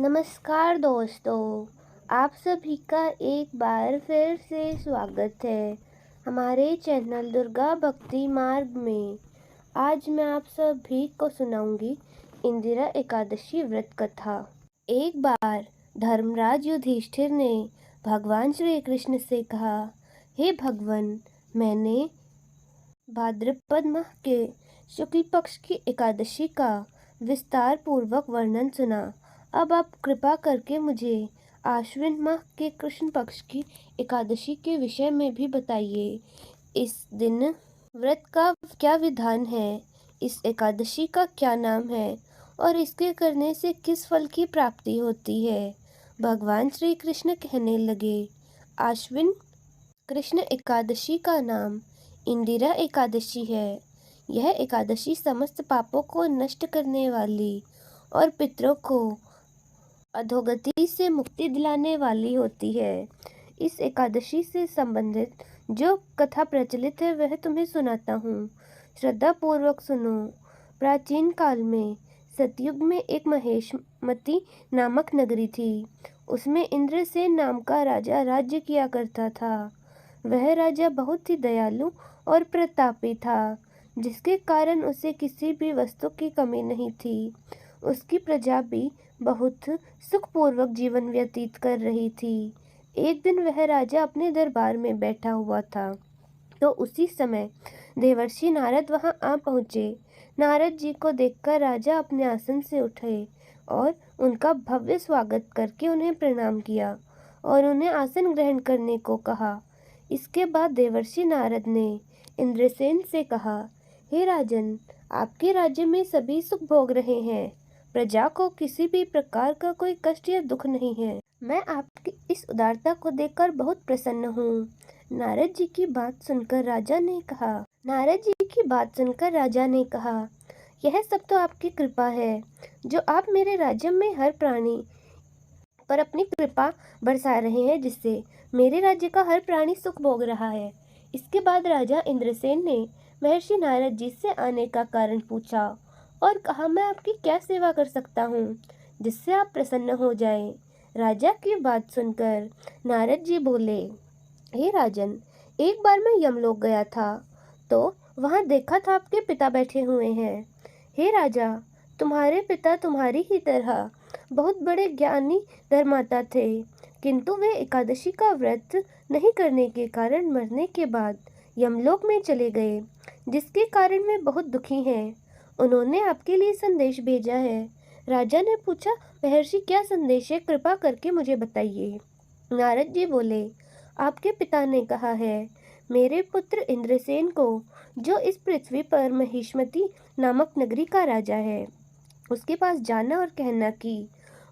नमस्कार दोस्तों, आप सभी का एक बार फिर से स्वागत है हमारे चैनल दुर्गा भक्ति मार्ग में। आज मैं आप सभी को सुनाऊंगी इंदिरा एकादशी व्रत कथा। एक बार धर्मराज युधिष्ठिर ने भगवान श्री कृष्ण से कहा, हे भगवान, मैंने भाद्रपद माह के शुक्ल पक्ष की एकादशी का विस्तार पूर्वक वर्णन सुना। अब आप कृपा करके मुझे आश्विन माह के कृष्ण पक्ष की एकादशी के विषय में भी बताइए। इस दिन व्रत का क्या विधान है, इस एकादशी का क्या नाम है और इसके करने से किस फल की प्राप्ति होती है। भगवान श्री कृष्ण कहने लगे, आश्विन कृष्ण एकादशी का नाम इंदिरा एकादशी है। यह एकादशी समस्त पापों को नष्ट करने वाली और पितरों को अधोगति से मुक्ति दिलाने वाली होती है। इस एकादशी से संबंधित जो कथा प्रचलित है वह तुम्हें सुनाता हूँ। श्रद्धा पूर्वक सुनो। प्राचीन काल में सतयुग में एक महेशमती नामक नगरी थी। उसमें इंद्रसेन नाम का राजा राज्य किया करता था। वह राजा बहुत ही दयालु और प्रतापी था, जिसके कारण उसे किसी भी वस्तु की कमी नहीं थी। उसकी प्रजा भी बहुत सुखपूर्वक जीवन व्यतीत कर रही थी। एक दिन वह राजा अपने दरबार में बैठा हुआ था, तो उसी समय देवर्षि नारद वहां आ पहुंचे। नारद जी को देखकर राजा अपने आसन से उठे और उनका भव्य स्वागत करके उन्हें प्रणाम किया और उन्हें आसन ग्रहण करने को कहा। इसके बाद देवर्षि नारद ने इंद्रसेन से कहा, हे राजन, आपके राज्य में सभी सुख भोग रहे हैं, प्रजा को किसी भी प्रकार का कोई कष्ट या दुख नहीं है। मैं आपकी इस उदारता को देखकर बहुत प्रसन्न हूँ। नारद जी की बात सुनकर राजा ने कहा, यह सब तो आपकी कृपा है, जो आप मेरे राज्य में हर प्राणी पर अपनी कृपा बरसा रहे हैं, जिससे मेरे राज्य का हर प्राणी सुख भोग रहा है। इसके बाद राजा इंद्रसेन ने महर्षि नारद जी से आने का कारण पूछा और कहा, मैं आपकी क्या सेवा कर सकता हूँ जिससे आप प्रसन्न हो जाएं। राजा की बात सुनकर नारद जी बोले, हे राजन, एक बार मैं यमलोक गया था, तो वहाँ देखा था आपके पिता बैठे हुए हैं। हे राजा, तुम्हारे पिता तुम्हारी ही तरह बहुत बड़े ज्ञानी धर्माता थे, किंतु वे एकादशी का व्रत नहीं करने के कारण मरने के बाद यमलोक में चले गए, जिसके कारण वे बहुत दुखी हैं। उन्होंने आपके लिए संदेश भेजा है। राजा ने पूछा, महर्षि, क्या संदेश है, कृपा करके मुझे बताइए। नारद जी बोले, आपके पिता ने कहा है, मेरे पुत्र इंद्रसेन को, जो इस पृथ्वी पर महिष्मती नामक नगरी का राजा है, उसके पास जाना और कहना कि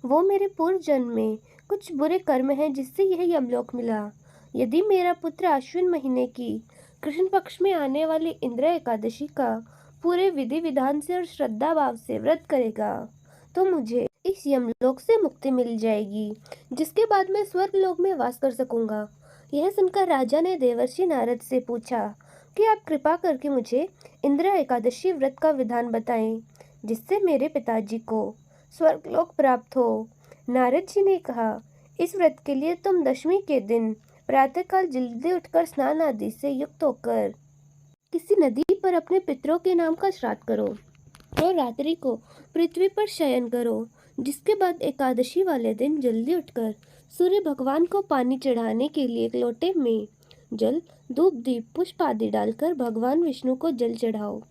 वो मेरे पूर्व जन्म में कुछ बुरे कर्म हैं जिससे यह यमलोक मिला। यदि मेरा पुत्र आश्विन महीने की कृष्ण पक्ष में आने वाली इंदिरा एकादशी का पूरे विधि विधान से और श्रद्धा भाव से व्रत करेगा, तो मुझे इस यमलोक से मुक्ति मिल जाएगी, जिसके बाद मैं स्वर्ग लोक में वास कर सकूंगा। यह सुनकर राजा ने देवर्षि नारद से पूछा कि आप कृपा करके मुझे इंदिरा एकादशी व्रत का विधान बताएं, जिससे मेरे पिताजी को स्वर्ग लोक प्राप्त हो। नारद जी ने कहा, इस व्रत के लिए तुम दशमी के दिन प्रातःकाल जल्दी उठकर स्नान आदि से युक्त होकर किसी नदी पर अपने पितरों के नाम का श्राद्ध करो और रात्रि को पृथ्वी पर शयन करो। जिसके बाद एकादशी वाले दिन जल्दी उठकर सूर्य भगवान को पानी चढ़ाने के लिए एक लोटे में जल, धूप, दीप, पुष्प आदि डालकर भगवान विष्णु को जल चढ़ाओ।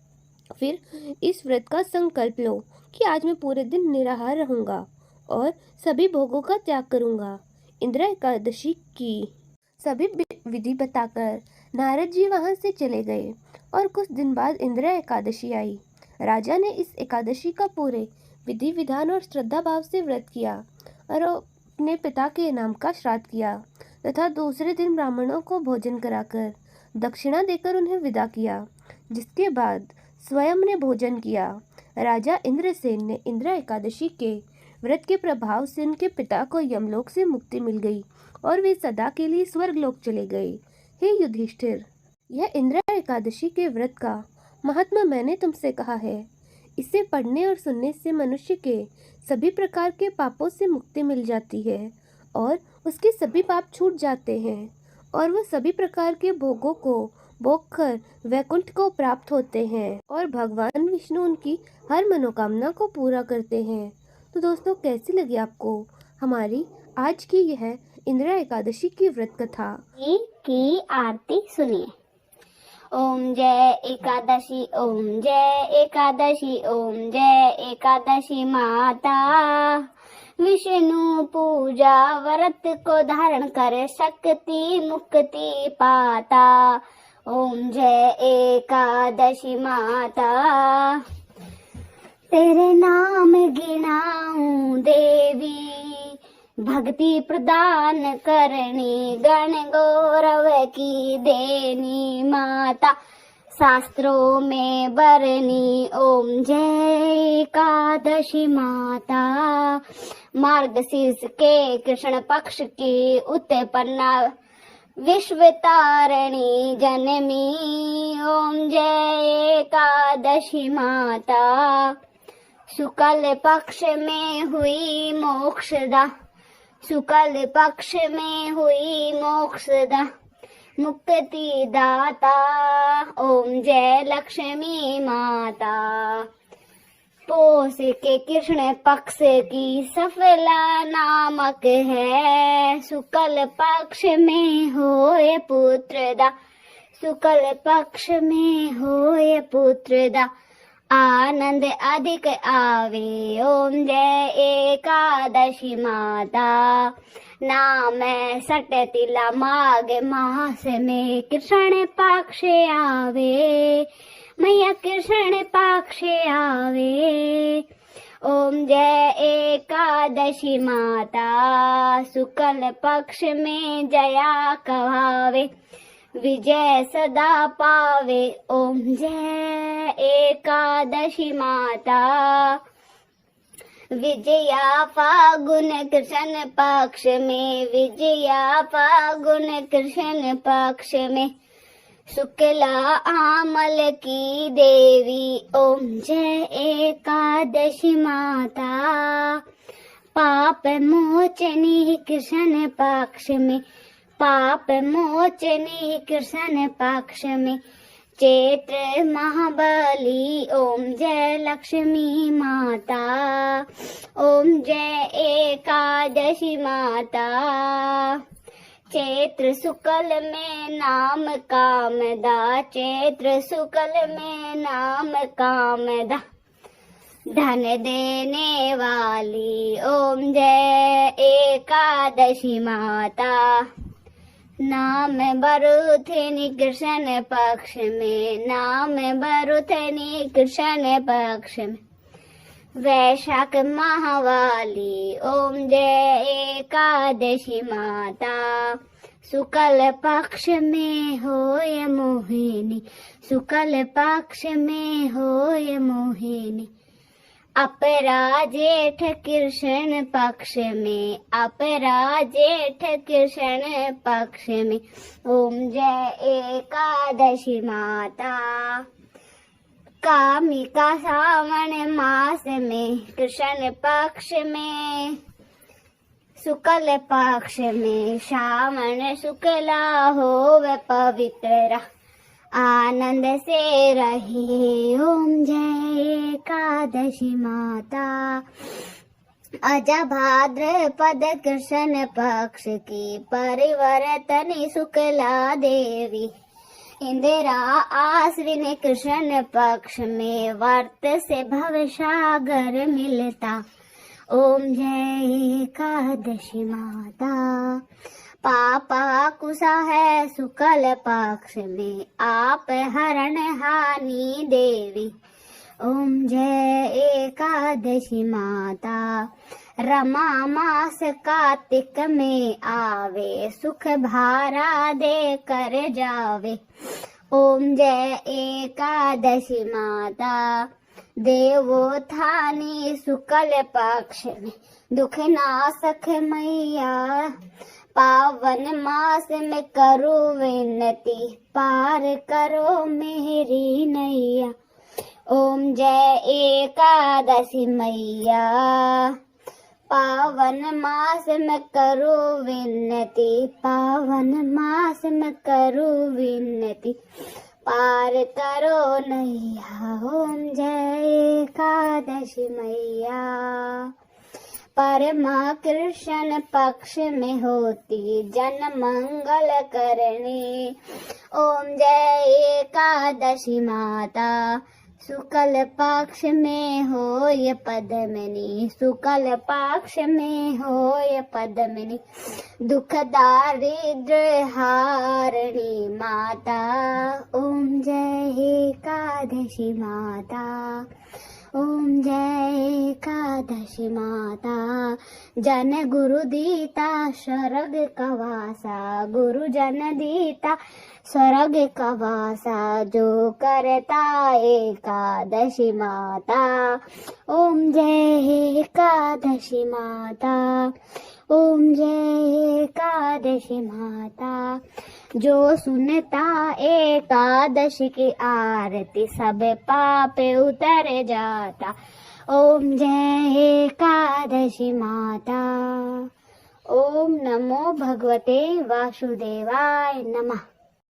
फिर इस व्रत का संकल्प लो कि आज मैं पूरे दिन निराहार रहूंगा और सभी भोगों का त्याग करूंगा। इंदिरा एकादशी की सभी विधि बताकर नारद जी वहां से चले गए और कुछ दिन बाद इंदिरा एकादशी आई। राजा ने इस एकादशी का पूरे विधि विधान और श्रद्धा भाव से व्रत किया और अपने पिता के नाम का श्राद्ध किया तथा दूसरे दिन ब्राह्मणों को भोजन कराकर दक्षिणा देकर उन्हें विदा किया। जिसके बाद स्वयं ने भोजन किया। राजा इंद्रसेन ने इंदिरा एकादशी के व्रत के प्रभाव से उनके पिता को यमलोक से मुक्ति मिल गई और वे सदा के लिए स्वर्गलोक चले गए। हे युधिष्ठिर, यह इंदिरा एकादशी के व्रत का महात्मा मैंने तुमसे कहा है। इसे पढ़ने और सुनने से मनुष्य के सभी प्रकार के पापों से मुक्ति मिल जाती है और उसके सभी पाप छूट जाते हैं और वह सभी प्रकार के भोगों को भोग कर वैकुंठ को प्राप्त होते हैं और भगवान विष्णु उनकी हर मनोकामना को पूरा करते हैं। तो दोस्तों, कैसी लगी आपको हमारी आज की यह इंदिरा एकादशी की व्रत कथा की आरती सुनिए। ओम जय एकादशी, ओम जय एकादशी, ओम जय एकादशी माता। विष्णु पूजा व्रत को धारण कर शक्ति मुक्ति पाता। ओम जय एकादशी माता। तेरे नाम गिनाऊं देवी, भक्ति प्रदान करनी, गण गौरव की देनी माता, शास्त्रों में बरनी। ओम जय एकादशी माता। मार्गशीर्ष के कृष्ण पक्ष की उत्पन्ना विश्व तारिणी जननी। ओम जय एकादशी माता। शुक्ल पक्ष में हुई मोक्षदा, शुक्ल पक्ष में हुई मोक्षदा, मुक्ति दाता। ओम जय लक्ष्मी माता। पोष के कृष्ण पक्ष की सफला नामक है, शुक्ल पक्ष में होए पुत्रदा, शुक्ल पक्ष में होए पुत्रदा, आनंद अधिक आवे। ओम जय एकादशी माता। नाम सट तिला माघ मास में कृष्ण पक्ष आवे, मैया कृष्ण पक्ष आवे। ओम जय एकादशी माता। शुक्ल पक्ष में जया कहावे, विजय सदा पावे। ओम जय एकादशी माता। विजया फागुन कृष्ण पक्ष में, विजया फागुन कृष्ण पक्ष में, शुक्ला आमल की देवी। ओम जय एकादशी माता। पाप मोचनी कृष्ण पक्ष में, पाप मोचनी कृष्ण पक्ष में, चैत्र महाबली। ओम जय लक्ष्मी माता। ओम जय एकादशी माता। चैत्र शुक्ल में नाम कामदा, चैत्र शुक्ल में नाम कामदा, धन देने वाली। ओम जय एकादशी माता। नाम बरुथनी कृष्ण पक्ष में, नाम बरुथनी कृष्ण पक्ष में, वैशाख महावाली। ओम जय एकादशी माता। शुक्ल पक्ष में होय मोहिनी, शुक्ल पक्ष में होय मोहिनी, अपरा जेठ कृष्ण पक्ष में, अपरा जेठ कृष्ण पक्ष में। ओम जय एकादशी माता। कामिका सावन मास में कृष्ण पक्ष में, शुक्ल पक्ष में, श्रावण शुक्ला होवे पवित्र, आनंद से रहे। ओम जय एकादशी माता। अजा भाद्रपद कृष्ण पक्ष की परिवर्तनी शुक्ला देवी, इंदिरा आश्विन कृष्ण पक्ष में व्रत से भवसागर मिलता। ओम जय एकादशी माता। पापा कुशा है शुक्ल पक्ष में, आप हरण हानि देवी। ओम जय एकादशी माता। रमा मास कार्तिक में आवे, सुख भारा दे कर जावे। ओम जय एकादशी माता। देवोत्थानी शुक्ल पक्ष में, दुख नाशक मैया, पावन मास में करो विनती, पार करो मेरी नैया। ओम जय एकादशी मैया। पावन मास में करो विनती, पावन मास में करो विनती, पार करो नैया। ओम जय एकादशी मैया। परमा कृष्ण पक्ष में होती जन मंगल करनी। ओम जय एकादशी माता। शुक्ल पक्ष में हो ये पद्मिनी, शुक्ल पक्ष में हो ये पद्मिनी, दुख दारिद्र्य हारिणी माता। ओम जय एकादशी माता। ओम जय एकादशी माता। जन गुरु दीता स्वर्ग कवासा, गुरु जन दीता स्वर्ग कवासा, जो करता एकादशी माता। ओम जय एकादशी माता। ओम जय एकादशी माता। जो सुनता एकादशी की आरती, सब पाप उतर जाता। ओम जय एकादशी माता। ओम नमो भगवते वासुदेवाय नमः।